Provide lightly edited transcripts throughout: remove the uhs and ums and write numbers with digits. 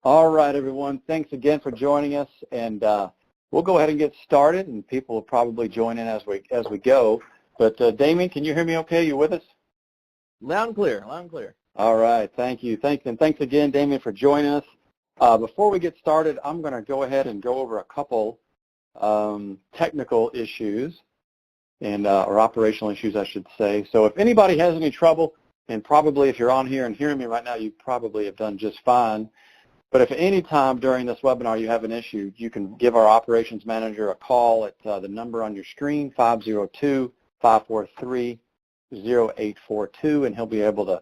All right, everyone. Thanks again for joining us, and we'll go ahead and get started. And people will probably join in as we go. But Damian, can you hear me? Okay, you with us? Loud and clear. Loud and clear. All right. Thank you. Thanks again, Damian, for joining us. Before we get started, I'm going to go ahead and go over a couple technical issues and or operational issues, I should say. So if anybody has any trouble, and probably if you're on here and hearing me right now, you probably have done just fine. But if at any time during this webinar you have an issue, you can give our operations manager a call at the number on your screen, 502-543-0842, and he'll be able to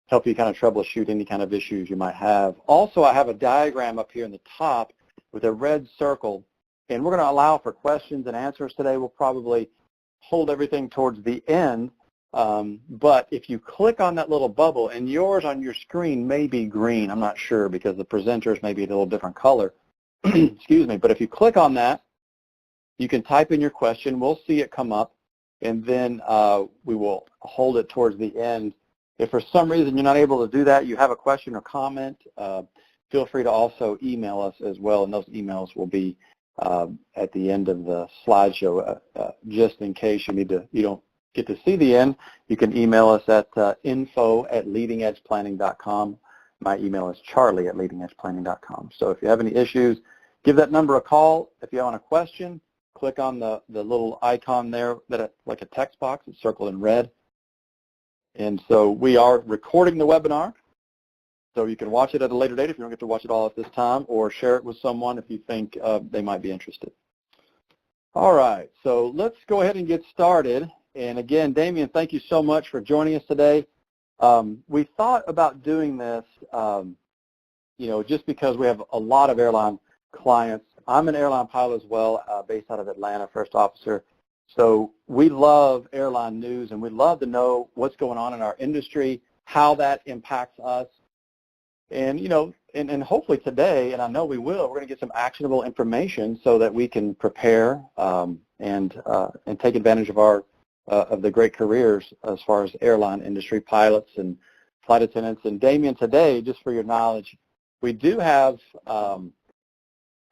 help you kind of troubleshoot any kind of issues you might have. Also, I have a diagram up here in the top with a red circle, and we're going to allow for questions and answers today. We'll probably hold everything towards the end. But if you click on that little bubble, and yours on your screen may be green, I'm not sure because the presenters may be a little different color, excuse me, but if you click on that, you can type in your question, we'll see it come up, and then we will hold it towards the end. If for some reason you're not able to do that, you have a question or comment, feel free to also email us as well, and those emails will be at the end of the slideshow. Just in case you don't get to see the end, you can email us at info@leadingedgeplanning.com. My email is charlie@leadingedgeplanning.com. So if you have any issues, give that number a call. If you have a question, click on the little icon there, like a text box. It's circled in red. And so we are recording the webinar, so you can watch it at a later date if you don't get to watch it all at this time, or share it with someone if you think they might be interested. All right, so let's go ahead and get started. And again, Damian, thank you so much for joining us today. We thought about doing this, just because we have a lot of airline clients. I'm an airline pilot as well, based out of Atlanta, first officer. So we love airline news, and we love to know what's going on in our industry, how that impacts us. And, and hopefully today, and I know we will, we're going to get some actionable information so that we can prepare and take advantage of the great careers as far as airline industry pilots and flight attendants. And Damian, today, just for your knowledge, we do have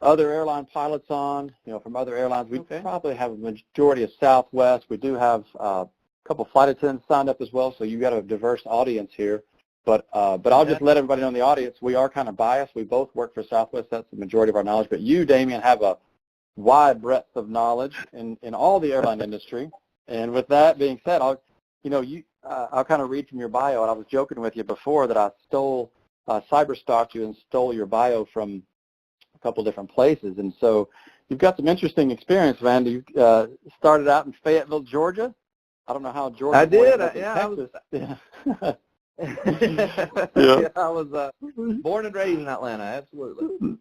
other airline pilots on, from other airlines. We probably have a majority of Southwest. We do have a couple flight attendants signed up as well, so you've got a diverse audience here. But I'll just let everybody know in the audience, we are kind of biased. We both work for Southwest. That's the majority of our knowledge. But you, Damian, have a wide breadth of knowledge in all the airline industry. And with that being said, I'll kind of read from your bio. And I was joking with you before that I cyber-stalked you and stole your bio from a couple different places. And so you've got some interesting experience, man. You started out in Fayetteville, Georgia. I don't know how Georgia. I did. I was born and raised in Atlanta. Absolutely.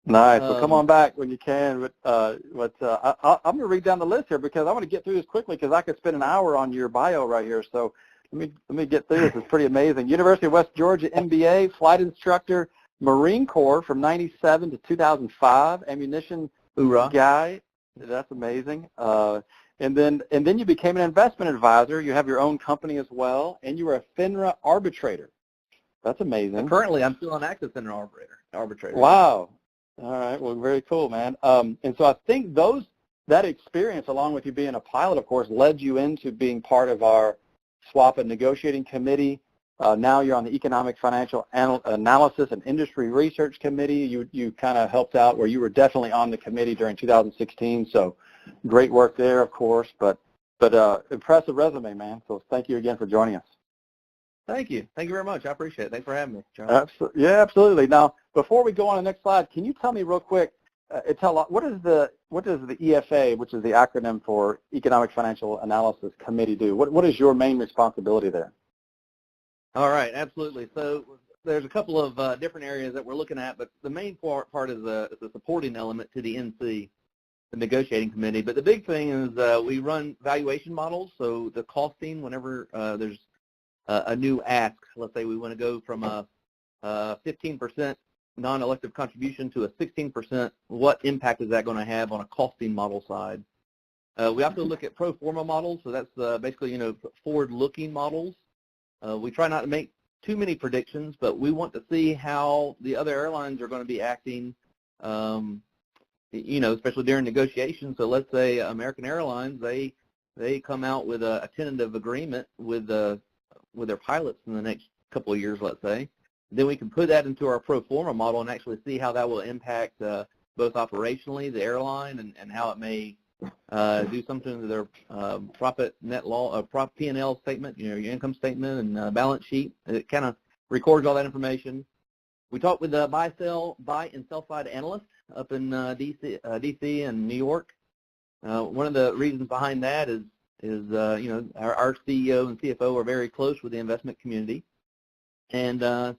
Nice. Well, come on back when you can. I'm going to read down the list here because I want to get through this quickly because I could spend an hour on your bio right here. So let me get through this. It's pretty amazing. University of West Georgia MBA, flight instructor, Marine Corps from '97 to 2005, ammunition guy. That's amazing. And then you became an investment advisor. You have your own company as well, and you were a FINRA arbitrator. That's amazing. And currently, I'm still an active FINRA arbitrator. Wow. All right. Well, very cool, man. And so I think that experience, along with you being a pilot, of course, led you into being part of our SWAP and negotiating committee. Now you're on the Economic Financial Analysis and Industry Research Committee. You kind of helped out where you were definitely on the committee during 2016. So great work there, of course. But impressive resume, man. So thank you again for joining us. Thank you. Thank you very much. I appreciate it. Thanks for having me, John. Yeah, absolutely. Now, before we go on to the next slide, can you tell me real quick, what does the EFA, which is the acronym for Economic Financial Analysis Committee, do? What is your main responsibility there? All right, absolutely. So there's a couple of different areas that we're looking at, but the main part is the supporting element to the NC, the negotiating committee. But the big thing is we run valuation models, so the costing whenever there's a new ask. Let's say we want to go from a 15% non-elective contribution to a 16%. What impact is that going to have on a costing model side? We also look at pro forma models, so that's basically forward-looking models. We try not to make too many predictions, but we want to see how the other airlines are going to be acting, especially during negotiations. So let's say American Airlines, they come out with a tentative agreement with their pilots in the next couple of years, let's say. Then we can put that into our pro forma model and actually see how that will impact both operationally the airline and how it may do something to their profit net loss, P&L statement, your income statement and balance sheet. It kind of records all that information. We talked with buy and sell side analysts up in DC and New York. One of the reasons behind that is our CEO and CFO are very close with the investment community, and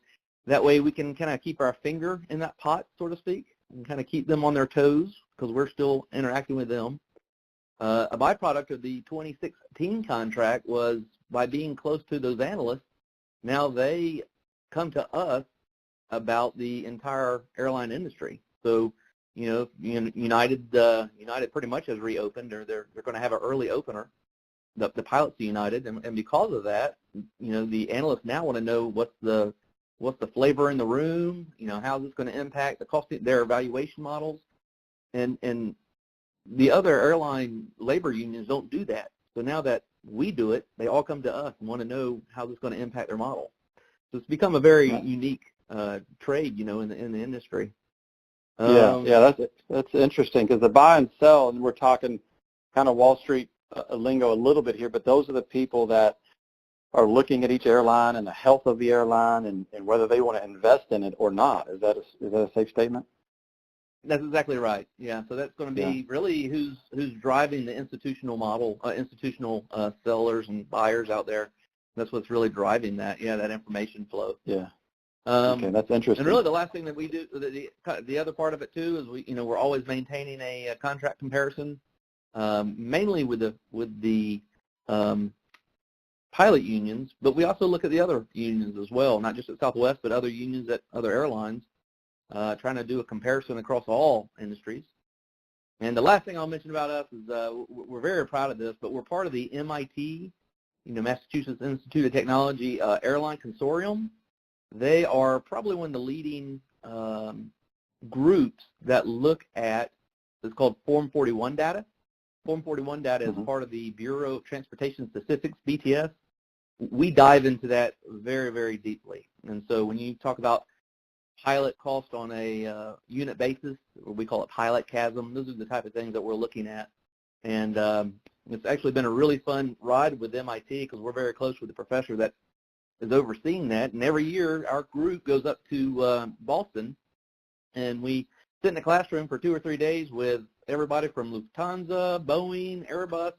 that way we can kind of keep our finger in that pot, so to speak, and kind of keep them on their toes because we're still interacting with them. A byproduct of the 2016 contract was by being close to those analysts, now they come to us about the entire airline industry. So, United pretty much has reopened, or they're going to have an early opener, the pilots United, and because of that, the analysts now want to know what's the flavor in the room, how's this going to impact the cost, their evaluation models, and the other airline labor unions don't do that. So now that we do it, they all come to us and want to know how this is going to impact their model. So it's become a very unique trade, in the industry. That's interesting because the buy and sell, and we're talking kind of Wall Street lingo a little bit here, but those are the people that are looking at each airline and the health of the airline and whether they want to invest in it or not. Is that a safe statement? That's exactly right. Yeah, so that's going to be really who's driving the institutional model, institutional sellers and buyers out there. That's what's really driving that. Yeah, that information flow. Yeah. Okay, that's interesting. And really, the last thing that we do, the other part of it too, is we're always maintaining a contract comparison, mainly with the pilot unions, but we also look at the other unions as well, not just at Southwest, but other unions at other airlines, trying to do a comparison across all industries. And the last thing I'll mention about us is we're very proud of this, but we're part of the MIT, Massachusetts Institute of Technology Airline Consortium. They are probably one of the leading groups that look at, it's called Form 41 data. Form 41 data is part of the Bureau of Transportation Statistics, BTS. We dive into that very, very deeply. And so when you talk about pilot cost on a unit basis, we call it pilot chasm, those are the type of things that we're looking at. And it's actually been a really fun ride with MIT because we're very close with the professor that is overseeing that. And every year our group goes up to Boston, and we sit in a classroom for 2 or 3 days with everybody from Lufthansa, Boeing, Airbus,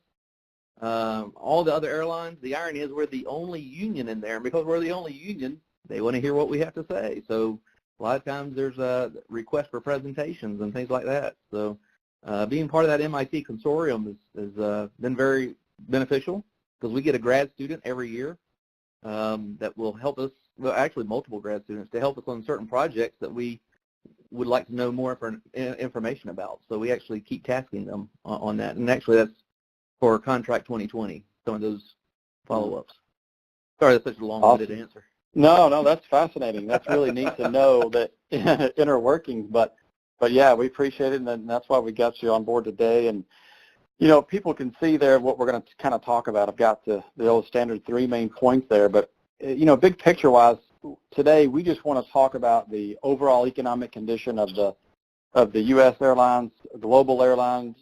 all the other airlines. The irony is we're the only union in there, and because we're the only union, they want to hear what we have to say. So a lot of times there's a request for presentations and things like that. So being part of that MIT consortium has been very beneficial because we get a grad student every year that will help us, well, actually multiple grad students, to help us on certain projects that we would like to know more information about. So we actually keep tasking them on that. And actually that's for Contract 2020, some of those follow-ups. Sorry, that's such a long-winded answer. No, that's fascinating. That's really neat to know that inner workings. But yeah, we appreciate it, and that's why we got you on board today. And people can see there what we're going to kind of talk about. I've got the old standard 3 main points there, but big picture-wise, today we just want to talk about the overall economic condition of the U.S. airlines, global airlines.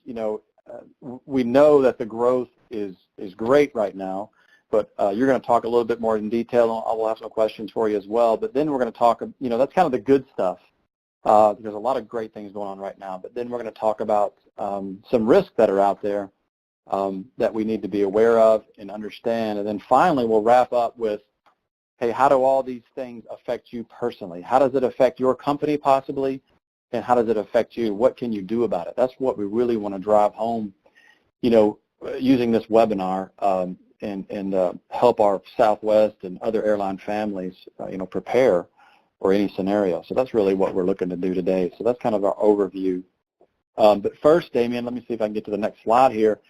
We know that the growth is great right now. But you're going to talk a little bit more in detail. I will have some questions for you as well. But then we're going to talk, that's kind of the good stuff. There's a lot of great things going on right now. But then we're going to talk about some risks that are out there that we need to be aware of and understand. And then finally, we'll wrap up with, hey, how do all these things affect you personally? How does it affect your company possibly? And how does it affect you? What can you do about it? That's what we really want to drive home, using this webinar. And help our Southwest and other airline families, prepare for any scenario. So that's really what we're looking to do today. So that's kind of our overview. But first, Damian, let me see if I can get to the next slide here.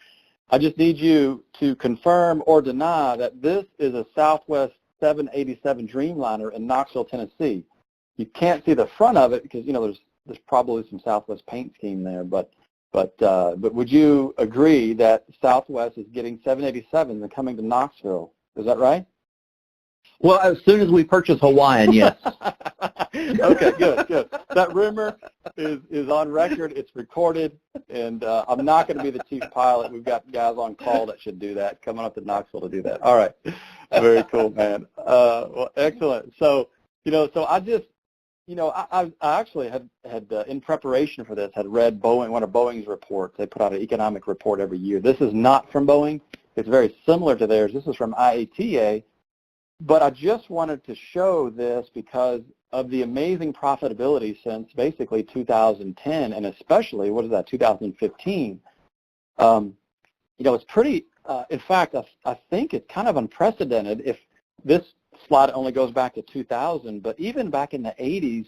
I just need you to confirm or deny that this is a Southwest 787 Dreamliner in Knoxville, Tennessee. You can't see the front of it because, there's probably some Southwest paint scheme there, but would you agree that Southwest is getting 787s and coming to Knoxville? Is that right? Well, as soon as we purchase Hawaiian, yes. Okay, good. That rumor is on record. It's recorded, and I'm not going to be the chief pilot. We've got guys on call that should do that, coming up to Knoxville to do that. All right. Very cool, man. Well, excellent. So, I just, I actually had in preparation for this, had read one of Boeing's reports. They put out an economic report every year. This is not from Boeing. It's very similar to theirs. This is from IATA. But I just wanted to show this because of the amazing profitability since basically 2010, and especially, 2015. It's pretty, in fact, I think it's kind of unprecedented if this slide only goes back to 2000, but even back in the 80s,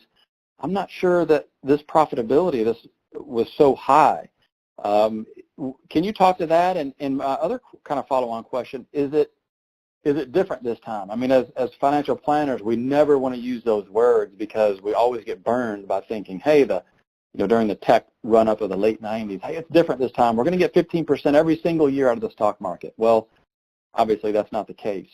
I'm not sure that this profitability was so high. Can you talk to that? And my other kind of follow-on question, is it different this time? I mean, as financial planners, we never want to use those words because we always get burned by thinking, hey, during the tech run-up of the late 90s, hey, it's different this time. We're going to get 15% every single year out of the stock market. Well, obviously that's not the case.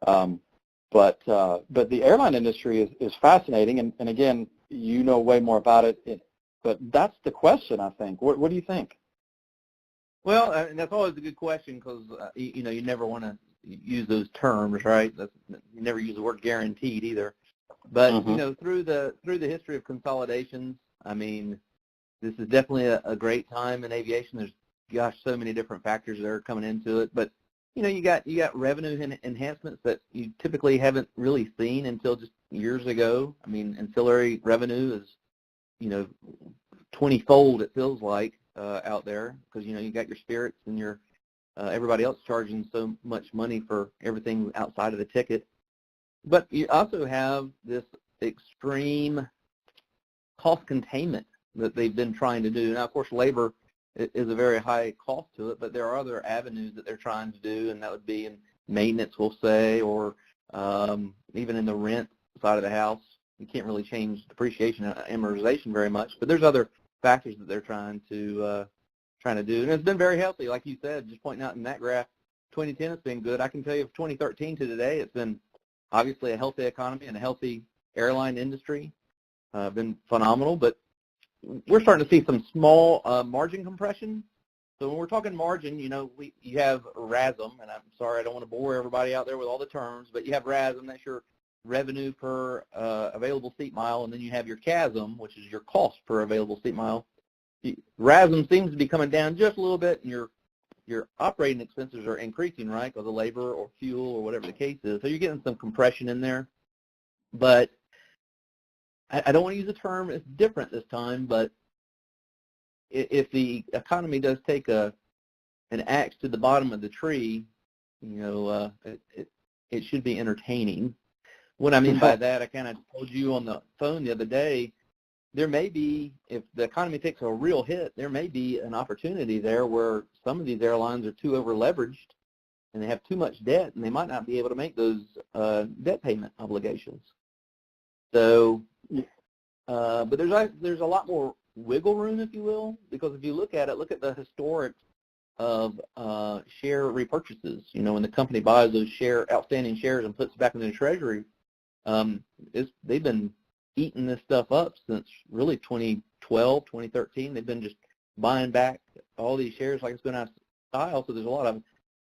But the airline industry is fascinating, and again, you know way more about it. But that's the question, I think. What do you think? Well, and that's always a good question because you never want to use those terms, right? You never use the word guaranteed either. But through the history of consolidations, I mean, this is definitely a great time in aviation. There's so many different factors that are coming into it. But you got revenue enhancements that you typically haven't really seen until just years ago. I mean, ancillary revenue is 20-fold, it feels like, out there because you got your spirits and your everybody else charging so much money for everything outside of the ticket. But you also have this extreme cost containment that they've been trying to do. Now, of course, labor is a very high cost to it, but there are other avenues that they're trying to do, and that would be in maintenance, we'll say, or even in the rent side of the house. You can't really change depreciation and amortization very much, but there's other factors that they're trying to do, and it's been very healthy, like you said, just pointing out in that graph. 2010 has been good. I can tell you from 2013 to today, it's been obviously a healthy economy and a healthy airline industry. Been phenomenal, but we're starting to see some small margin compression. So when we're talking margin, you have RASM, and I'm sorry, I don't want to bore everybody out there with all the terms, but you have RASM, that's your revenue per available seat mile, and then you have your CASM, which is your cost per available seat mile. RASM seems to be coming down just a little bit, and your operating expenses are increasing, right, because of labor or fuel or whatever the case is. So you're getting some compression in there. But I don't want to use the term, it's different this time, but if the economy does take an axe to the bottom of the tree, it should be entertaining. What I mean by that, I kind of told you on the phone the other day, there may be, if the economy takes a real hit, there may be an opportunity there where some of these airlines are too over-leveraged and they have too much debt, and they might not be able to make those debt payment obligations. So, but there's a lot more wiggle room, if you will, because if you look at the historic of share repurchases. When the company buys those outstanding shares and puts it back in the treasury, they've been eating this stuff up since really 2012, 2013. They've been just buying back all these shares like it's been out of style. So there's a lot of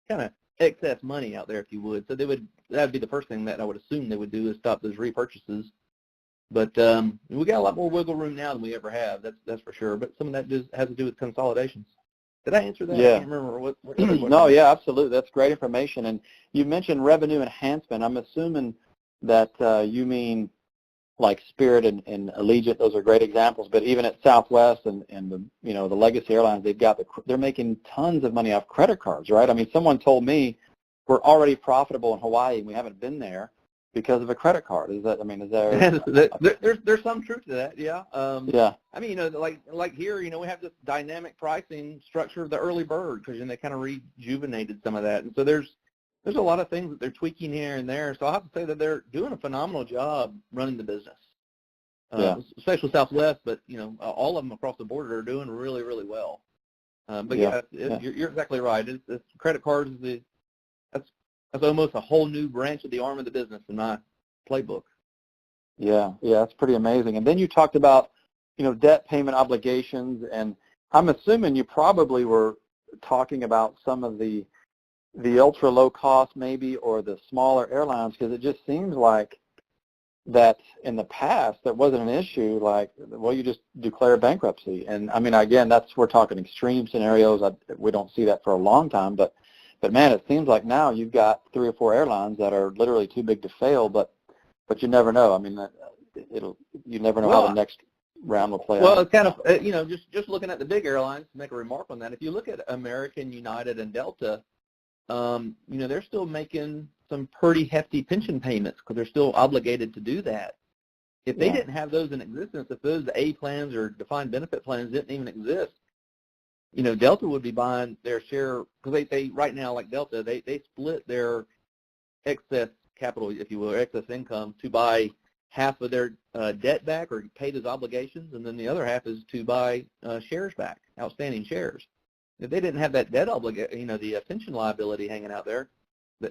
kind of excess money out there, if you would. So that would be the first thing that I would assume they would do, is stop those repurchases. But we got a lot more wiggle room now than we ever have. That's for sure. But some of that just has to do with consolidations. Did I answer that? Yeah. I can't remember what No, yeah, absolutely. That's great information. And you mentioned revenue enhancement. I'm assuming that you mean like Spirit and Allegiant. Those are great examples. But even at Southwest and the legacy airlines, they're making tons of money off credit cards, right? I mean, someone told me we're already profitable in Hawaii and we haven't been there because of a credit card. Is there? There's some truth to that, yeah. Yeah. I mean, like here, we have this dynamic pricing structure of the early bird, because they kind of rejuvenated some of that, and so there's there's a lot of things that they're tweaking here and there. So I have to say that they're doing a phenomenal job running the business, especially Southwest, but, all of them across the board are doing really, really well. But you're exactly right. It's credit cards that's almost a whole new branch of the arm of the business in my playbook. Yeah, that's pretty amazing. And then you talked about, debt payment obligations, and I'm assuming you probably were talking about some of the ultra low cost maybe, or the smaller airlines, because it just seems like that in the past that wasn't an issue. Like, well, you just declare bankruptcy, and I mean, again, we're talking extreme scenarios. We don't see that for a long time, but man, it seems like now you've got 3 or 4 airlines that are literally too big to fail, but you never know. I mean, you never know how the next round will play out. Well, it's kind of, just looking at the big airlines, to make a remark on that, if you look at American, United, and Delta, they're still making some pretty hefty pension payments because they're still obligated to do that. If they didn't have those in existence, if those A plans or defined benefit plans didn't even exist, Delta would be buying their share, because they right now, like Delta, they split their excess capital, if you will, or excess income, to buy half of their debt back or pay those obligations, and then the other half is to buy shares back, outstanding shares. If they didn't have that debt obligation, the pension liability hanging out there,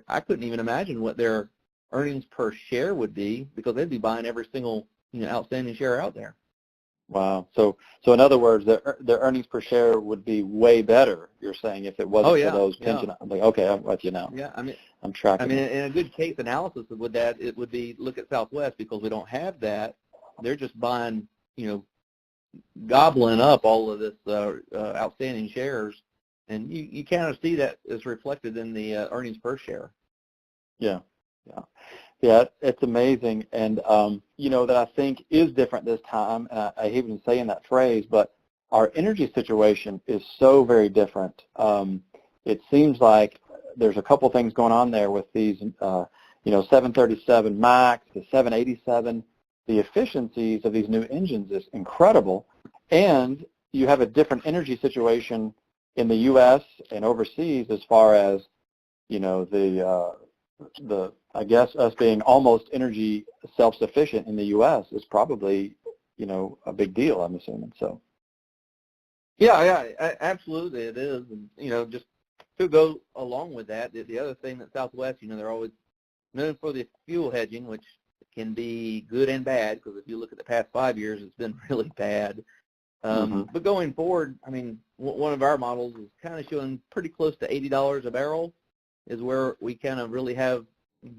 I couldn't even imagine what their earnings per share would be, because they'd be buying every single outstanding share out there. Wow. So in other words, their earnings per share would be way better, you're saying, if it wasn't for those pension. I'm like, okay, I'm with you now. Yeah, I'm tracking. In a good case analysis with that, it would be, look at Southwest, because we don't have that. They're just buying, gobbling up all of this outstanding shares, and you kind of see that is reflected in the earnings per share. Yeah, it's amazing, and that I think is different this time, and I hate even saying that phrase, but our energy situation is so very different. It seems like there's a couple things going on there with these, 737 MAX, the 787. The efficiencies of these new engines is incredible, and you have a different energy situation in the U.S. and overseas as far as, I guess us being almost energy self-sufficient in the U.S. is probably, a big deal, I'm assuming. So. Yeah, absolutely it is. And, just to go along with that, the other thing that Southwest, they're always known for the fuel hedging, which can be good and bad, because if you look at the past 5 years, it's been really bad. But going forward, I mean, one of our models is kind of showing pretty close to $80 a barrel is where we kind of really have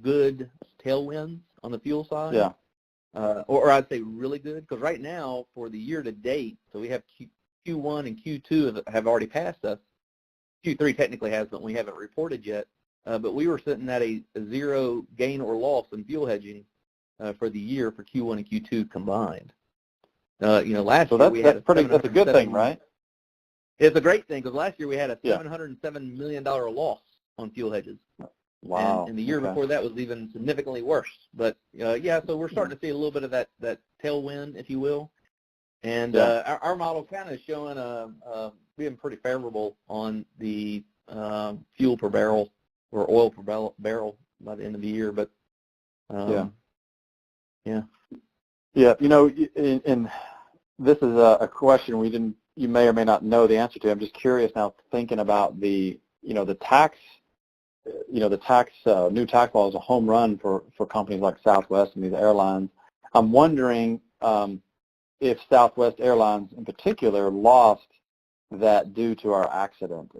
good tailwinds on the fuel side. Yeah. Or I'd say really good, because right now for the year to date, so we have Q1 and Q2 have already passed us. Q3 technically has, but we haven't reported yet. But we were sitting at a zero gain or loss in fuel hedging for the year for Q1 and Q2 combined. Last year we had that's a good thing, right? It's a great thing, because last year we had a $707 million loss on fuel hedges. Wow. And the year before that was even significantly worse. But, so we're starting to see a little bit of that tailwind, if you will. And our model kind of showing being pretty favorable on the fuel per barrel or oil per barrel by the end of the year. But, Yeah, and this is a question you may or may not know the answer to. I'm just curious now, thinking about the tax, new tax law is a home run for companies like Southwest and these airlines. I'm wondering if Southwest Airlines in particular lost that due to our accident.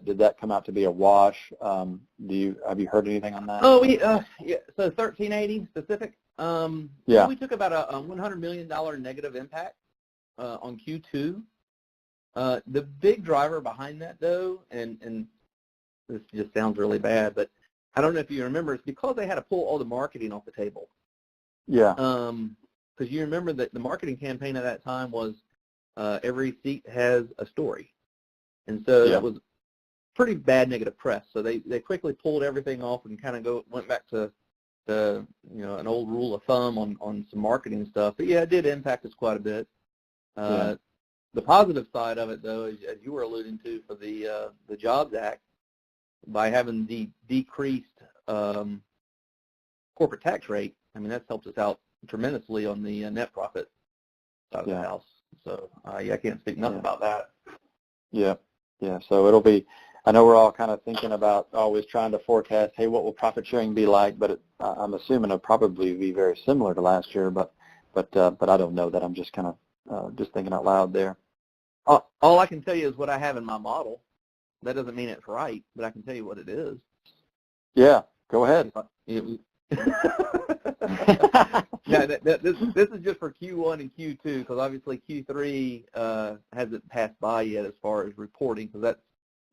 Did that come out to be a wash? Have you heard anything on that? Oh, so 1380 specific. We took about a $100 million negative impact on Q2. The big driver behind that, though, and this just sounds really bad, but I don't know if you remember, it's because they had to pull all the marketing off the table. Yeah. Because you remember that the marketing campaign at that time was every seat has a story. And so that was pretty bad negative press. So they quickly pulled everything off and kind of went back to an old rule of thumb on some marketing stuff. But it did impact us quite a bit. The positive side of it, though, as you were alluding to for the Jobs Act, by having the decreased corporate tax rate, I mean, that's helped us out tremendously on the net profit side of the house. So, yeah, I can't speak nothing about that. Yeah, yeah. So it'll be, I know we're all kind of thinking about always trying to forecast, hey, what will profit sharing be like? But I'm assuming it'll probably be very similar to last year, but I don't know that. I'm just kind of just thinking out loud there. All I can tell you is what I have in my model. That doesn't mean it's right, but I can tell you what it is. Yeah, go ahead. No, this is just for Q1 and Q2, because obviously Q3 hasn't passed by yet as far as reporting, because that's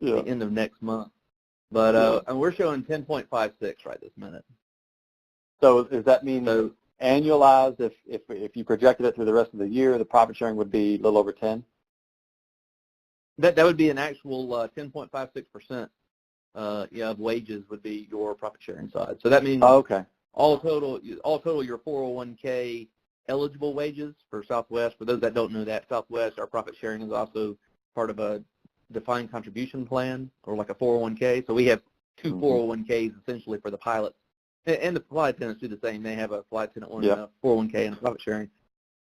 the end of next month. But and we're showing 10.56 right this minute. So does that mean annualized, if you projected it through the rest of the year, the profit sharing would be a little over 10? That would be an actual 10.56%. Of wages would be your profit sharing side. So that means all total your 401k eligible wages for Southwest. For those that don't know that, Southwest, our profit sharing is also part of a defined contribution plan, or like a 401k. So we have two 401ks essentially for the pilots, and the flight attendants do the same. They have a flight attendant one, 401k, and a profit sharing.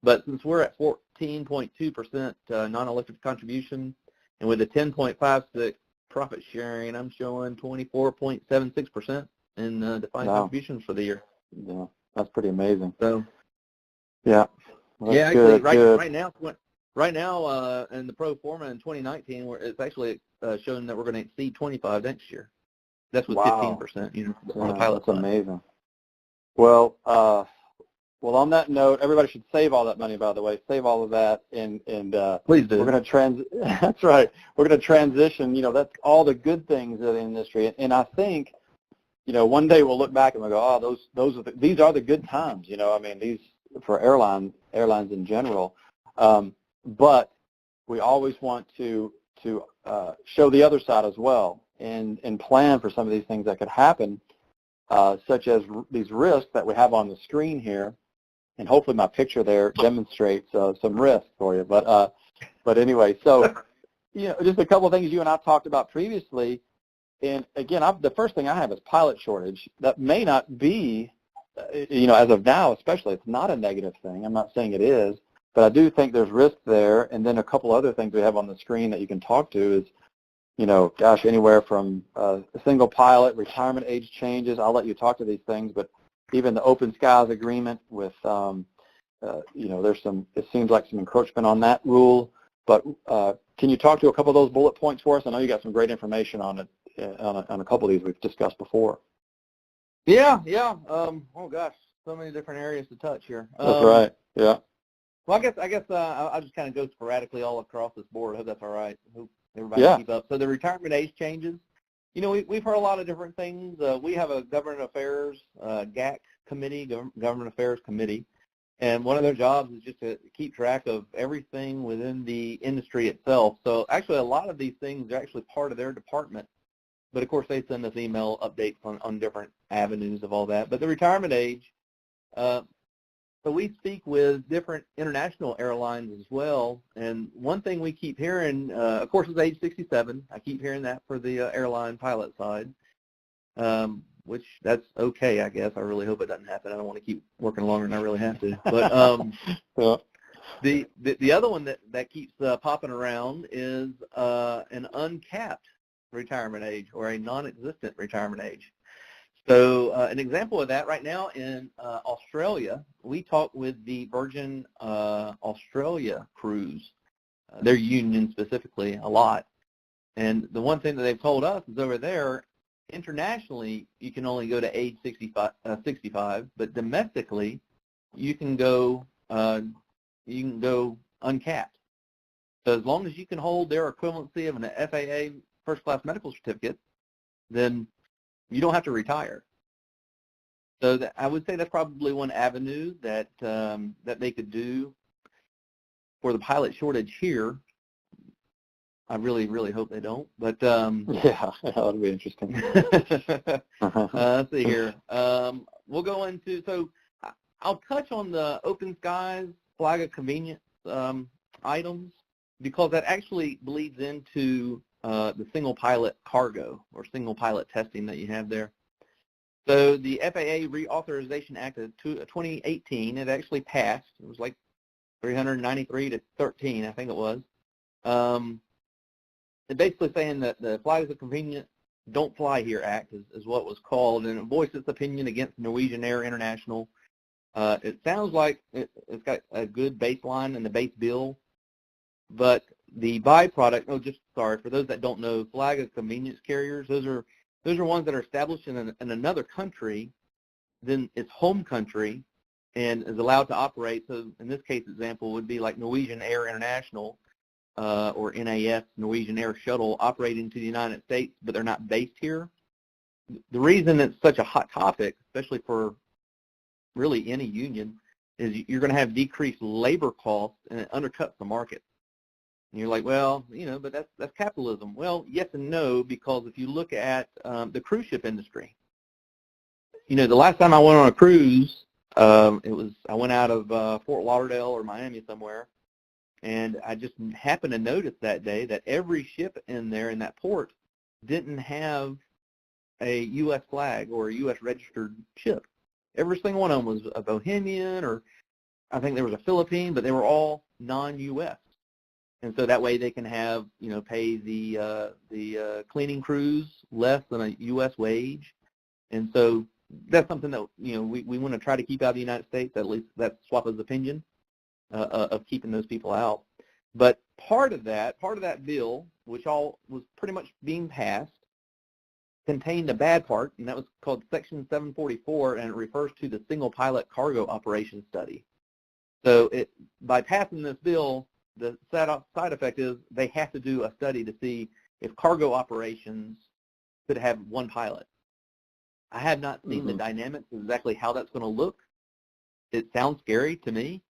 But since we're at 14.2% non-elective contribution, and with a 10.56 profit sharing, I'm showing 24.76% in defined contributions for the year. Yeah, that's pretty amazing. So, yeah, actually, right now, in the pro forma in 2019, it's actually showing that we're going to exceed 25 next year. That's with 15%. On the pilot side. That's amazing. Well, on that note, everybody should save all that money. By the way, save all of that, and please do. We're going to That's right. We're going to transition. That's all the good things of the industry, and I think, one day we'll look back and we'll go, these are the good times. I mean, these for airlines in general. But we always want to show the other side as well, and plan for some of these things that could happen, such as these risks that we have on the screen here. And hopefully my picture there demonstrates some risk for you. But anyway, so just a couple of things you and I talked about previously. And again, the first thing I have is pilot shortage. That may not be, as of now especially, it's not a negative thing. I'm not saying it is, but I do think there's risk there. And then a couple other things we have on the screen that you can talk to is, anywhere from a single pilot, retirement age changes. I'll let you talk to these things, but even the Open Skies agreement with, there's it seems like some encroachment on that rule. But can you talk to a couple of those bullet points for us? I know you got some great information on it, on a couple of these we've discussed before. Yeah. Oh gosh, so many different areas to touch here. That's right. Yeah. Well, I guess I'll just kind of go sporadically all across this board. I hope that's all right. I hope everybody can keep up. So the retirement age changes. We've heard a lot of different things. We have a government affairs GAC committee, government affairs committee, and one of their jobs is just to keep track of everything within the industry itself. So actually, a lot of these things are actually part of their department, but of course they send us email updates on different avenues of all that. But the retirement age, so we speak with different international airlines as well, and one thing we keep hearing, of course, is age 67. I keep hearing that for the airline pilot side, which that's okay, I guess. I really hope it doesn't happen. I don't want to keep working longer than I really have to. But the other one that keeps popping around is an uncapped retirement age, or a non-existent retirement age. So an example of that right now in Australia, we talk with the Virgin Australia crews, their union specifically, a lot. And the one thing that they've told us is over there, internationally, you can only go to age 65, but domestically, you can go uncapped. So as long as you can hold their equivalency of an FAA first-class medical certificate, then you don't have to retire. So I would say that's probably one avenue that they could do for the pilot shortage here. I really, really hope they don't. But yeah, that would be interesting. Let's see here. We'll go into, so I'll touch on the Open Skies flag of convenience items, because that actually bleeds into the single pilot cargo or single pilot testing that you have there. So the FAA Reauthorization Act of 2018, it actually passed. It was like 393 to 13, I think it was. It's basically saying that the Flight as a Convenient Don't Fly Here Act is what it was called, and it voiced its opinion against Norwegian Air International. It sounds like it's got a good baseline in the base bill, but the byproduct, for those that don't know, flag as convenience carriers, those are ones that are established in another country than its home country and is allowed to operate. So in this case example would be like Norwegian Air International or NAS, Norwegian Air Shuttle, operating to the United States, but they're not based here. The reason it's such a hot topic, especially for really any union, is you're going to have decreased labor costs and it undercuts the market. And you're like, well, but that's capitalism. Well, yes and no, because if you look at the cruise ship industry, the last time I went on a cruise, I went out of Fort Lauderdale or Miami somewhere, and I just happened to notice that day that every ship in there in that port didn't have a U.S. flag or a U.S. registered ship. Every single one of them was a Bohemian, or I think there was a Philippine, but they were all non-U.S. And so that way they can have, pay the cleaning crews less than a U.S. wage. And so that's something that, we want to try to keep out of the United States. At least that's SWAPA's opinion of keeping those people out. But part of that bill, which all was pretty much being passed, contained a bad part, and that was called Section 744, and it refers to the single pilot cargo operation study. So by passing this bill, the side effect is they have to do a study to see if cargo operations could have one pilot. I have not seen the dynamics of exactly how that's going to look. It sounds scary to me.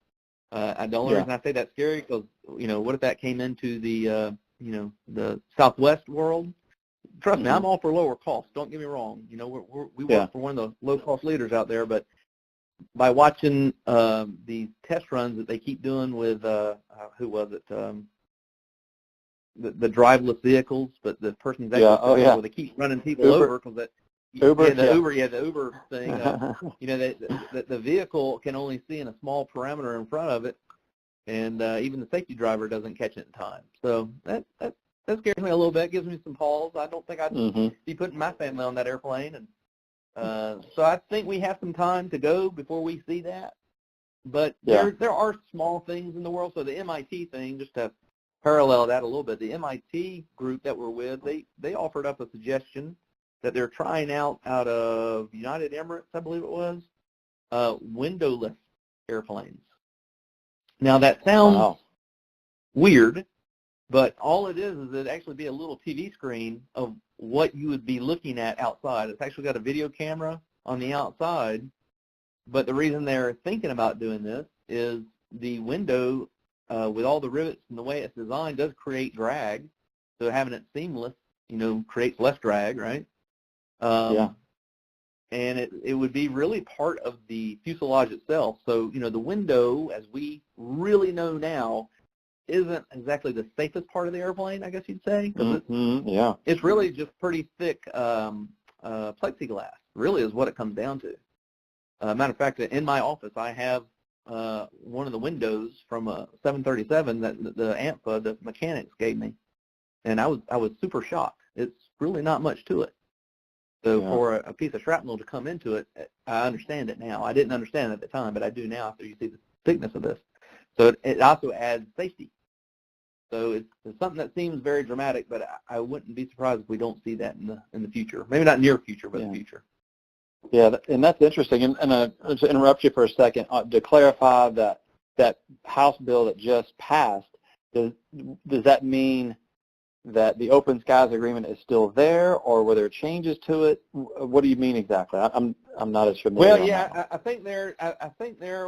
The only reason I say that's scary because, what if that came into the Southwest world? Trust me, I'm all for lower costs. Don't get me wrong. We work for one of the low-cost leaders out there, but by watching these test runs that they keep doing with, who was it, the driverless vehicles, but the person's actually where they keep running people over because that Uber, the Uber thing. The vehicle can only see in a small parameter in front of it, and even the safety driver doesn't catch it in time. So that scares me a little bit. Gives me some pause. I don't think I'd be putting my family on that airplane, and so I think we have some time to go before we see that. But there are small things in the world. So the MIT thing, just to parallel that a little bit, the MIT group that we're with, they offered up a suggestion that they're trying out of United Emirates, I believe it was, windowless airplanes. Now that sounds weird, but all it is it'd actually be a little TV screen of what you would be looking at outside. It's actually got a video camera on the outside, but the reason they're thinking about doing this is the window, with all the rivets and the way it's designed, does create drag. So having it seamless, creates less drag, right? And it would be really part of the fuselage itself. So, the window, as we really know now, isn't exactly the safest part of the airplane, I guess you'd say. It's really just pretty thick plexiglass, really is what it comes down to. Matter of fact, in my office, I have one of the windows from a 737 that the AMPA, the mechanics, gave me. And I was super shocked. It's really not much to it. So for a piece of shrapnel to come into it, I understand it now. I didn't understand it at the time, but I do now after you see the thickness of this. So it also adds safety. So it's something that seems very dramatic, but I wouldn't be surprised if we don't see that in the future. Maybe not near future, but the future. Yeah, and that's interesting. And to interrupt you for a second, to clarify that House bill that just passed, does that mean that the Open Skies Agreement is still there, or were there changes to it? What do you mean exactly? I'm not as familiar. Well, yeah, I think there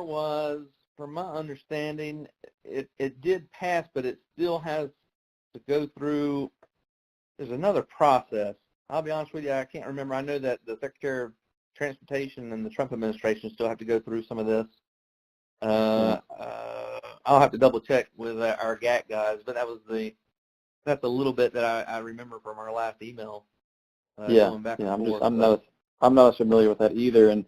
was, from my understanding, it did pass, but it still has to go through. There's another process. I'll be honest with you, I can't remember. I know that the Secretary of Transportation and the Trump administration still have to go through some of this. I'll have to double check with our GAC guys, but that was the that's a little bit that I remember from our last email. Yeah, Going back yeah. and forth, I'm not as familiar with that either, and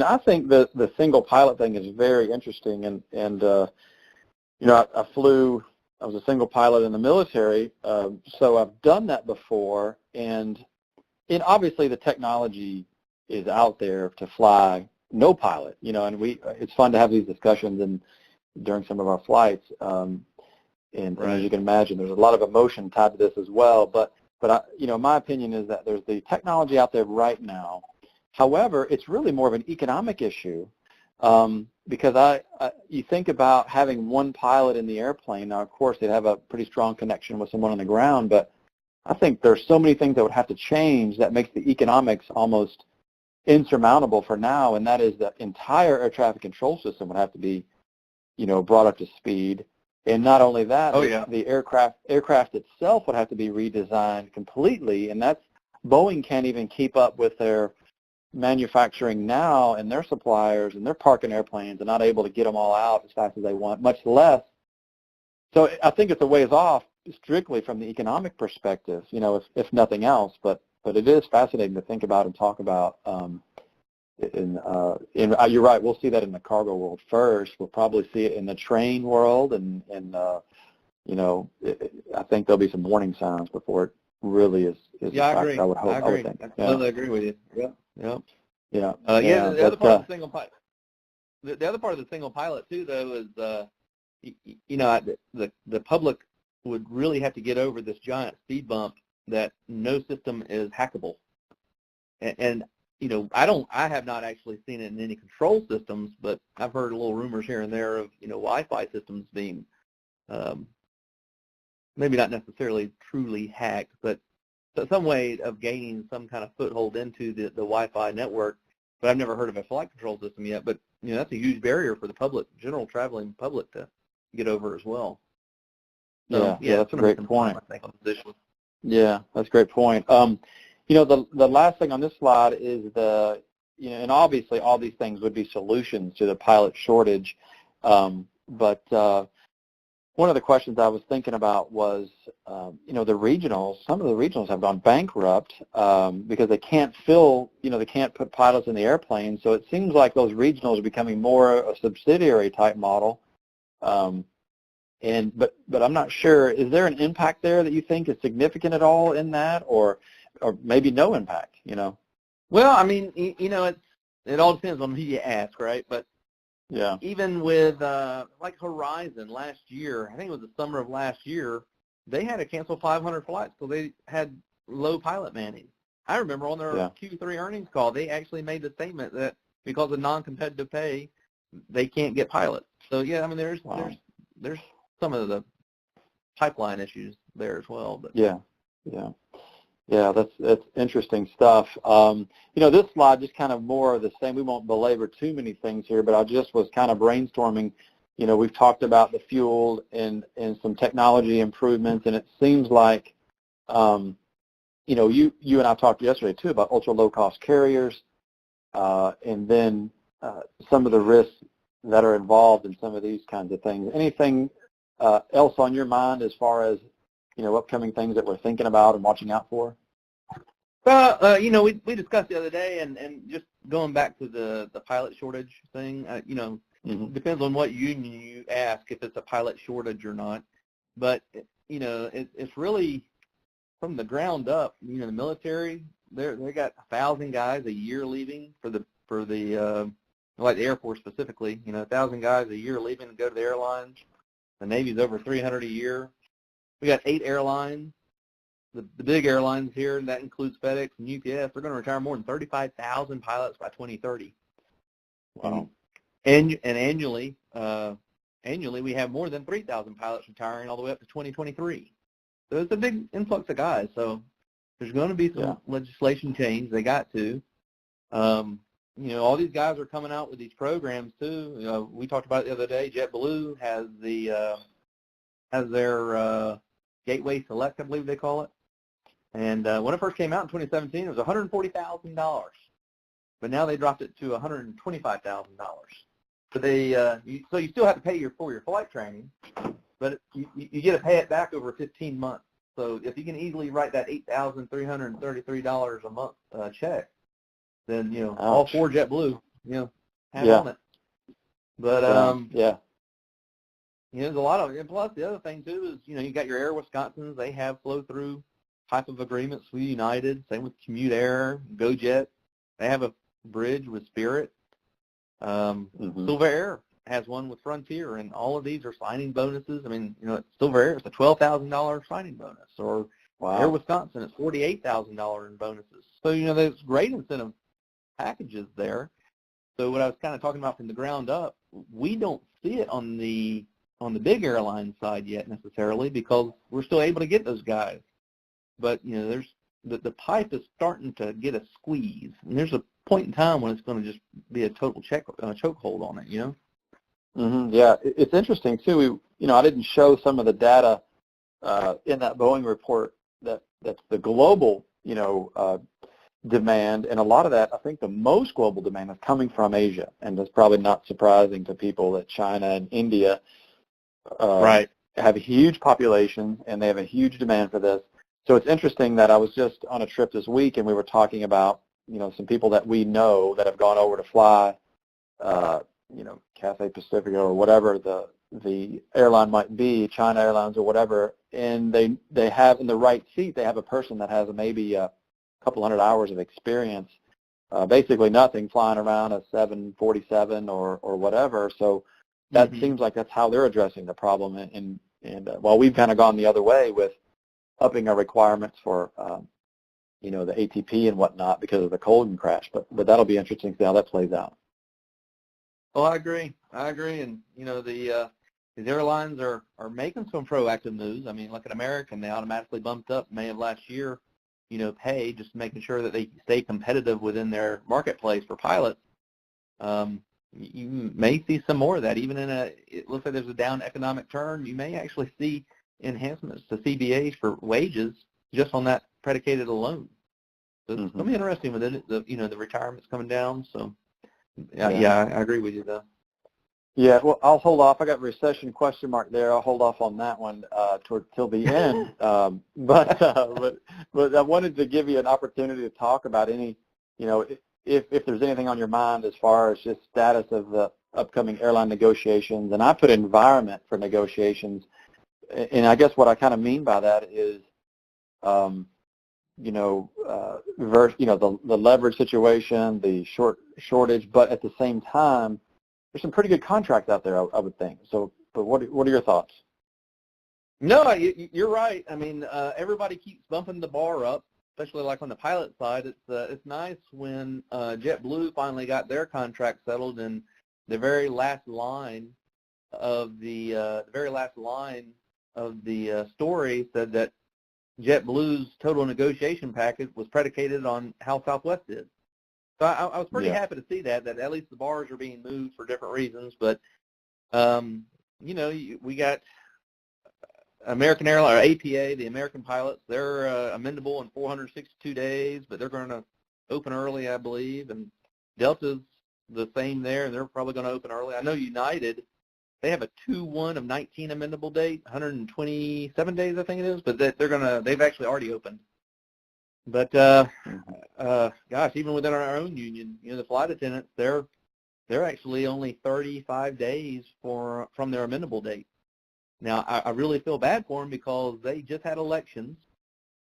I think the single pilot thing is very interesting, and you know, I was a single pilot in the military, so I've done that before, and obviously the technology is out there to fly no pilot, you know, and it's fun to have these discussions and during some of our flights, and as you can imagine, there's a lot of emotion tied to this as well, but you know, my opinion is that there's the technology out there right now. However, it's really more of an economic issue, because you think about having one pilot in the airplane. Now, of course, they'd have a pretty strong connection with someone on the ground, but I think there's so many things that would have to change that makes the economics almost insurmountable for now, and that is the entire air traffic control system would have to be, you know, brought up to speed. And not only that, the aircraft itself would have to be redesigned completely, and Boeing can't even keep up with their manufacturing now, and their suppliers, and they're parking airplanes and not able to get them all out as fast as they want, much less. So I think it's a ways off strictly from the economic perspective, you know, if nothing else, but it is fascinating to think about and talk about. You're right, we'll see that in the cargo world first. We'll probably see it in the train world, and you know, I think there'll be some warning signs before it really is yeah, I agree. I would hope. I agree. I would think. I completely agree with you. Yeah. Yeah. Yeah. The other part of the single pilot. The other part of the single pilot too, though, is you know, the public would really have to get over this giant speed bump that no system is hackable, and you know, I have not actually seen it in any control systems, but I've heard little rumors here and there of, you know, Wi-Fi systems being maybe not necessarily truly hacked, but some way of gaining some kind of foothold into the Wi-Fi network. But I've never heard of a flight control system yet. But, you know, that's a huge barrier for the public, general traveling public, to get over as well. So, yeah, that's a great point. I think, on this issue. Yeah, that's a great point. You know, the last thing on this slide is you know, and obviously all these things would be solutions to the pilot shortage, but one of the questions I was thinking about was, you know, some of the regionals have gone bankrupt because they can't they can't put pilots in the airplane, so it seems like those regionals are becoming more a subsidiary type model. But I'm not sure, is there an impact there that you think is significant at all in that, or maybe no impact, you know? Well, I mean, you know, it all depends on who you ask, right? But yeah, even with like Horizon last year, I think it was the summer of last year, they had to cancel 500 flights because they had low pilot manning. I remember on their Q3 earnings call, they actually made the statement that because of non-competitive pay, they can't get pilots. So yeah, I mean, there's some of the pipeline issues there as well. But yeah, that's interesting stuff. You know, this slide just kind of more of the same. We won't belabor too many things here, but I just was kind of brainstorming. You know, we've talked about the fuel and some technology improvements, and it seems like, you know, you and I talked yesterday too about ultra low cost carriers, and then some of the risks that are involved in some of these kinds of things. Anything else on your mind as far as, you know, upcoming things that we're thinking about and watching out for? Well, you know, we discussed the other day, and just going back to the pilot shortage thing, you know, depends on what union you ask if it's a pilot shortage or not. But, you know, it's really from the ground up. You know, the military, they got 1,000 guys a year leaving for the like the Air Force specifically. You know, 1,000 guys a year leaving to go to the airlines. The Navy's over 300 a year. We got 8 airlines, the big airlines here, and that includes FedEx and UPS. They're going to retire more than 35,000 pilots by 2030. Wow. And annually we have more than 3,000 pilots retiring all the way up to 2023. So it's a big influx of guys. So there's going to be some legislation change. They got to. You know, all these guys are coming out with these programs too. You know, we talked about it the other day. JetBlue has their Gateway Select, I believe they call it. And when it first came out in 2017, it was $140,000. But now they dropped it to $125,000. So you still have to pay for your flight training, but you get to pay it back over 15 months. So if you can easily write that $8,333 a month check, then all for JetBlue, have on it. But there's a lot of, and plus the other thing too is you got your Air Wisconsins. They have flow through type of agreements with United. Same with Commute Air, GoJet. They have a bridge with Spirit. Silver Air has one with Frontier, and all of these are signing bonuses. I mean, Silver Air, it's a $12,000 signing bonus, or Air Wisconsin, it's $48,000 in bonuses. So there's great incentive packages there. So what I was kind of talking about from the ground up, we don't see it on the big airline side yet necessarily, because we're still able to get those guys. But there's the pipe is starting to get a squeeze, and there's a point in time when it's going to just be a total chokehold on it. Yeah, it's interesting too. I didn't show some of the data in that Boeing report that's the global demand, and a lot of that, I think the most global demand is coming from Asia, and it's probably not surprising to people that China and India have a huge population and they have a huge demand for this. So it's interesting that I was just on a trip this week and we were talking about some people that we know that have gone over to fly Cathay Pacific or whatever the airline might be, China Airlines or whatever, and they have in the right seat, they have a person that has maybe a couple hundred hours of experience, basically nothing, flying around a 747 or whatever. So that seems like that's how they're addressing the problem. And while we've kind of gone the other way with upping our requirements for the ATP and whatnot because of the Colgan crash, but that'll be interesting to see how that plays out. Well, I agree, and the airlines are making some proactive moves. I mean, look at American; they automatically bumped up May of last year, pay, just making sure that they stay competitive within their marketplace for pilots. You may see some more of that, even it looks like there's a down economic turn. You may actually see enhancements to CBAs for wages just on that predicated alone. So it's going to be interesting with it. The retirement's coming down, so. Yeah, I agree with you, though. Yeah, well, I'll hold off. I got recession question mark there. I'll hold off on that one till the end. But I wanted to give you an opportunity to talk about any, if there's anything on your mind as far as just status of the upcoming airline negotiations. And I put environment for negotiations, and I guess what I kind of mean by that is, the leverage situation, the shortage, but at the same time, there's some pretty good contracts out there, I would think. So, but what are your thoughts? No, you're right. I mean, everybody keeps bumping the bar up, especially like on the pilot side. It's nice when JetBlue finally got their contract settled, and the very last line of the story said that JetBlue's total negotiation package was predicated on how Southwest did. So I was pretty happy to see that at least the bars are being moved for different reasons. But, we got American Airlines, or APA, the American pilots, they're amendable in 462 days, but they're going to open early, I believe. And Delta's the same there, and they're probably going to open early. I know United, they have a 2-1 of 19 amendable date, 127 days, I think it is, but they've actually already opened. But gosh, even within our own union, the flight attendants, they're actually only 35 days from their amendable date. Now, I really feel bad for them because they just had elections,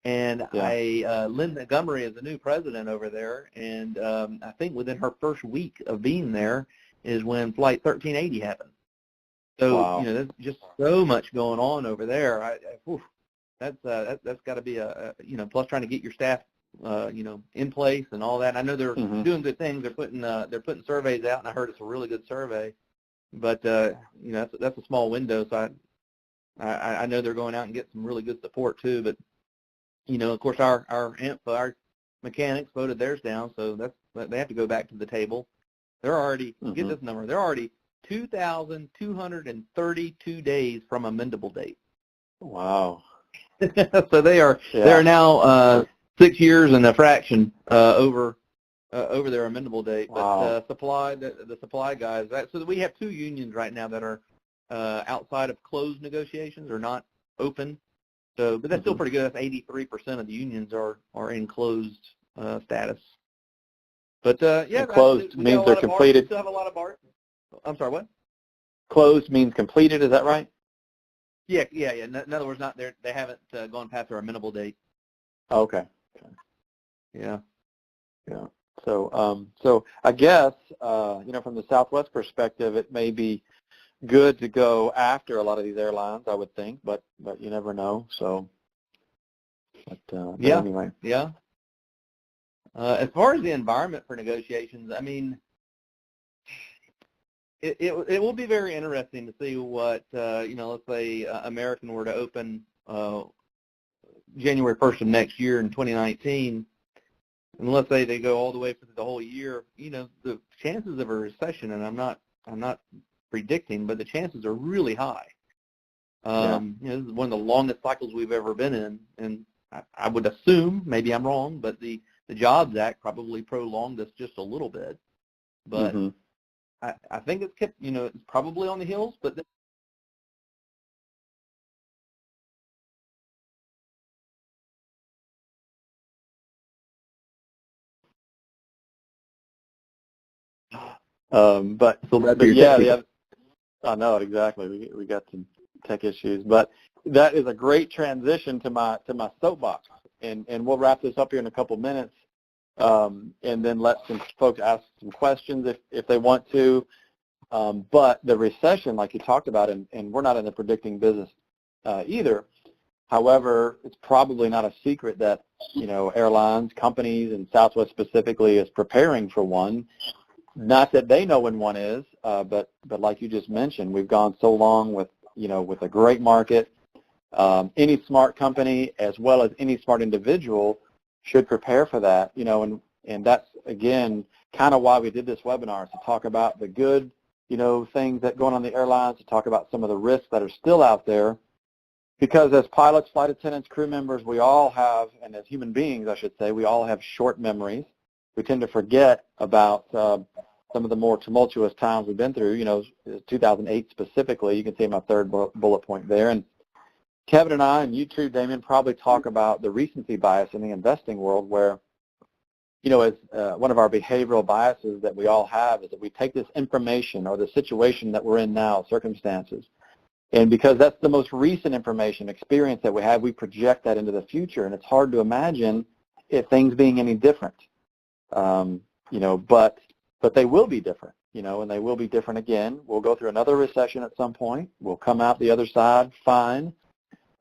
and Linda Montgomery is the new president over there, and I think within her first week of being there is when Flight 1380 happened. So there's just so much going on over there. That's got to be plus trying to get your staff in place and all that. I know they're doing good things. They're putting surveys out, and I heard it's a really good survey. But that's a small window, so I know they're going out and get some really good support too. But of course our mechanics voted theirs down, so they have to go back to the table. They're already get this number. They're already 2,232 days from amendable date. Wow. So they are now 6 years and a fraction over their amendable date. But the supply guys, so we have two unions right now that are outside of closed negotiations or not open. So, but that's still pretty good. That's 83% of the unions are in closed status. But yeah, closed means they're completed. We still have a lot of bars. I'm sorry, what? Closed means completed. Is that right? Yeah. In other words, they haven't gone past their amenable date. Okay. Yeah. So I guess from the Southwest perspective, it may be good to go after a lot of these airlines, I would think, but you never know. So, but anyway. Yeah. As far as the environment for negotiations, I mean, it will be very interesting to see what let's say American were to open January 1st of next year in 2019, and let's say they go all the way for the whole year. The chances of a recession, and I'm not predicting, but the chances are really high. This is one of the longest cycles we've ever been in, and I would assume, maybe I'm wrong, but the Jobs Act probably prolonged this just a little bit. But I think it's kept, it's probably on the heels, but I know it exactly. We got some tech issues, but that is a great transition to my soapbox, and we'll wrap this up here in a couple minutes, and then let some folks ask some questions if they want to. But the recession, like you talked about, and we're not in the predicting business either. However, it's probably not a secret that airlines, companies, and Southwest specifically is preparing for one. Not that they know when one is, but like you just mentioned, we've gone so long with a great market. Any smart company as well as any smart individual should prepare for that. And that's again kind of why we did this webinar, is to talk about the good things that going on the airlines, to talk about some of the risks that are still out there. Because as pilots, flight attendants, crew members, we all have, and as human beings, I should say, we all have short memories. We tend to forget about some of the more tumultuous times we've been through, 2008 specifically. You can see my third bullet point there. And Kevin and I, and you too, Damian, probably talk about the recency bias in the investing world where, as one of our behavioral biases that we all have is that we take this information or the situation that we're in now, circumstances, and because that's the most recent information, experience that we have, we project that into the future, and it's hard to imagine if things being any different. But they will be different, and they will be different again. We'll go through another recession at some point. We'll come out the other side fine,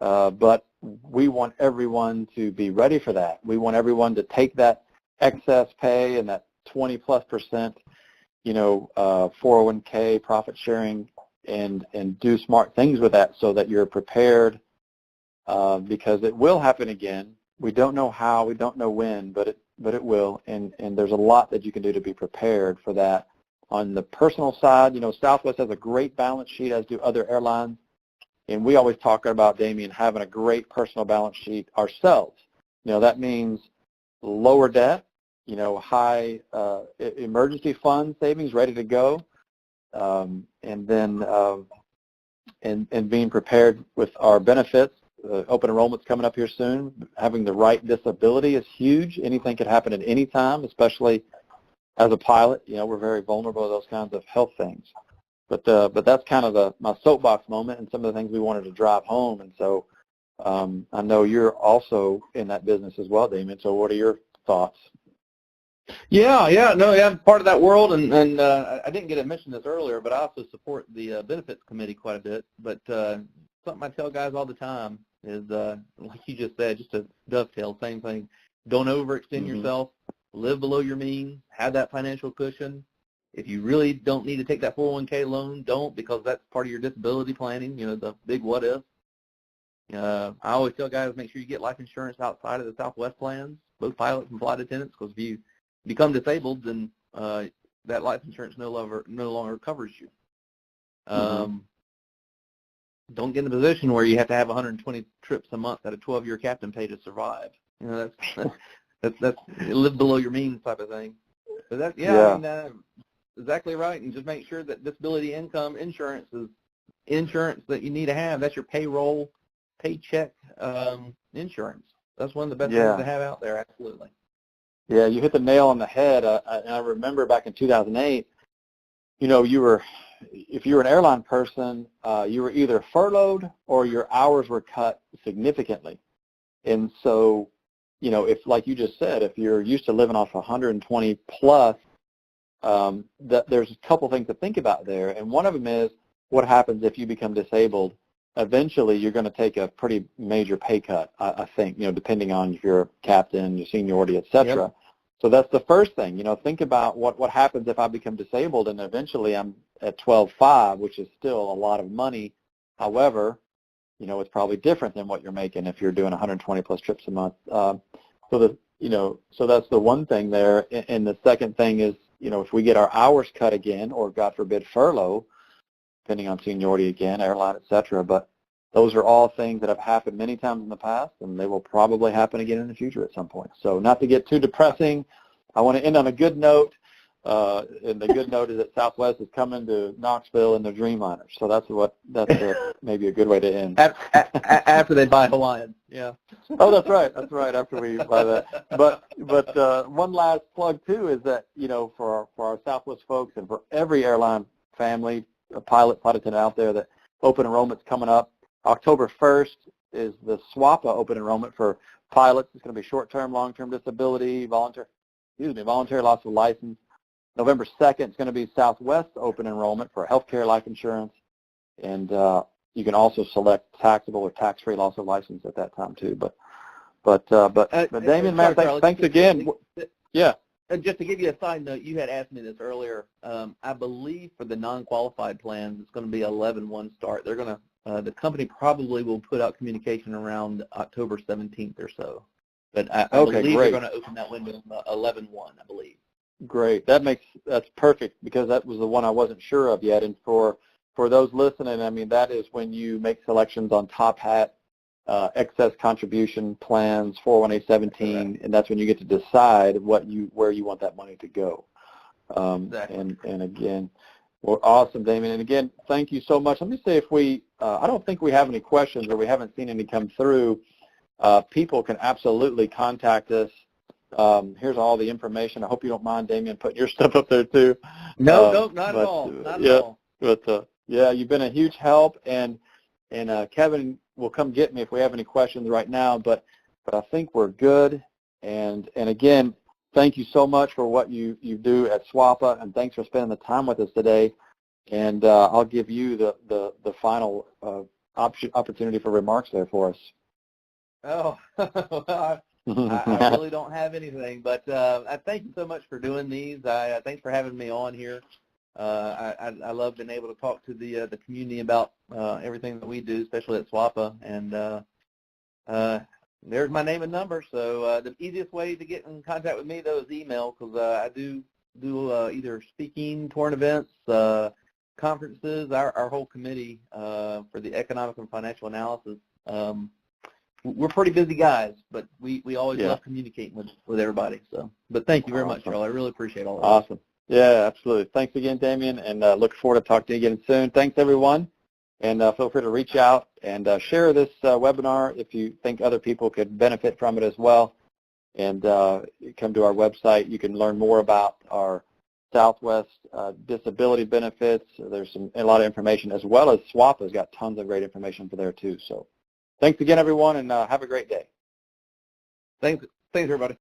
but we want everyone to be ready for that. We want everyone to take that excess pay and that 20+%, 401k profit sharing and do smart things with that so that you're prepared, because it will happen again. We don't know how, we don't know when, but it will, and there's a lot that you can do to be prepared for that. On the personal side, Southwest has a great balance sheet, as do other airlines, and we always talk about, Damian, having a great personal balance sheet ourselves. That means lower debt, high emergency fund savings ready to go, and then and being prepared with our benefits. Open enrollment's coming up here soon. Having the right disability is huge. Anything could happen at any time, especially as a pilot. We're very vulnerable to those kinds of health things. But that's kind of my soapbox moment and some of the things we wanted to drive home. And so I know you're also in that business as well, Damian. So what are your thoughts? I'm part of that world, and I didn't get to mention this earlier, but I also support the benefits committee quite a bit. But something I tell guys all the time is, like you just said, just to dovetail, same thing. Don't overextend yourself. Live below your means. Have that financial cushion. If you really don't need to take that 401k loan, don't, because that's part of your disability planning, the big what if. I always tell guys, make sure you get life insurance outside of the Southwest plans, both pilots and flight attendants, because if you become disabled, then that life insurance no longer covers you. Don't get in a position where you have to have 120 trips a month at a 12-year captain pay to survive. That's live below your means type of thing. So that's exactly right. And just make sure that disability income insurance is insurance that you need to have. That's your payroll. paycheck insurance. That's one of the best things to have out there, absolutely. Yeah, you hit the nail on the head. I remember back in 2008, you know, if you were an airline person, you were either furloughed or your hours were cut significantly. And so, you know, if, like you just said, if you're used to living off 120 plus, there's a couple things to think about there. And one of them is what happens if you become disabled. Eventually, you're going to take a pretty major pay cut, I think, you know, depending on if you're a captain, your seniority, et cetera. Yep. So that's the first thing, you know, think about what happens if I become disabled and eventually I'm at 12.5, which is still a lot of money. However, you know, it's probably different than what you're making if you're doing 120 plus trips a month. So that's the one thing there. And the second thing is, you know, if we get our hours cut again, or God forbid furlough, depending on seniority again, airline, et cetera. But those are all things that have happened many times in the past, and they will probably happen again in the future at some point. So not to get too depressing, I want to end on a good note. And the good note is that Southwest is coming to Knoxville in their Dreamliner. So that's maybe a good way to end. After they buy Hawaiian, yeah. Oh, that's right. That's right. After we buy that. But one last plug too is that, you know, for our Southwest folks and for every airline family, flight attendant out there, that open enrollment's coming up. October 1st is the SWAPA open enrollment for pilots. It's going to be short-term, long-term disability, voluntary loss of license. November 2nd is going to be Southwest open enrollment for healthcare, life insurance, and you can also select taxable or tax-free loss of license at that time too. But Damian, man, thanks again. Yeah. Just to give you a side note, you had asked me this earlier. I believe for the non-qualified plans, it's going to be 11/1 start. They're going to the company probably will put out communication around October 17th or so. But I believe they're going to open that window 11/1, I believe. Great. That's perfect, because that was the one I wasn't sure of yet. And for those listening, I mean, that is when you make selections on Top Hat, excess contribution plans, 401(a)(17), and that's when you get to decide where you want that money to go. Exactly. And again, well, awesome, Damian. And again, thank you so much. Let me say, if I don't think we have any questions, or we haven't seen any come through. People can absolutely contact us. Here's all the information. I hope you don't mind, Damian, putting your stuff up there too. No, not at all. Not at all. But yeah, you've been a huge help, and Kevin will come get me if we have any questions right now. But I think we're good. And again, thank you so much for what you do at SWAPA, and thanks for spending the time with us today. And I'll give you the final opportunity for remarks there for us. Oh, I really don't have anything, but I thank you so much for doing these. Thanks for having me on here. I love being able to talk to the community about everything that we do, especially at SWAPA. And there's my name and number. So the easiest way to get in contact with me, though, is email, because I do either speaking, touring events, conferences. Our whole committee for the economic and financial analysis. We're pretty busy guys, but we always love communicating with everybody. So, but thank you very much, Charlie. I really appreciate all of that. Awesome. Yeah, absolutely. Thanks again, Damian, and look forward to talking to you again soon. Thanks, everyone, and feel free to reach out and share this webinar if you think other people could benefit from it as well. And come to our website. You can learn more about our Southwest disability benefits. There's a lot of information, as well as SWAPA has got tons of great information for there too. So. Thanks again, everyone, and have a great day. Thanks, everybody.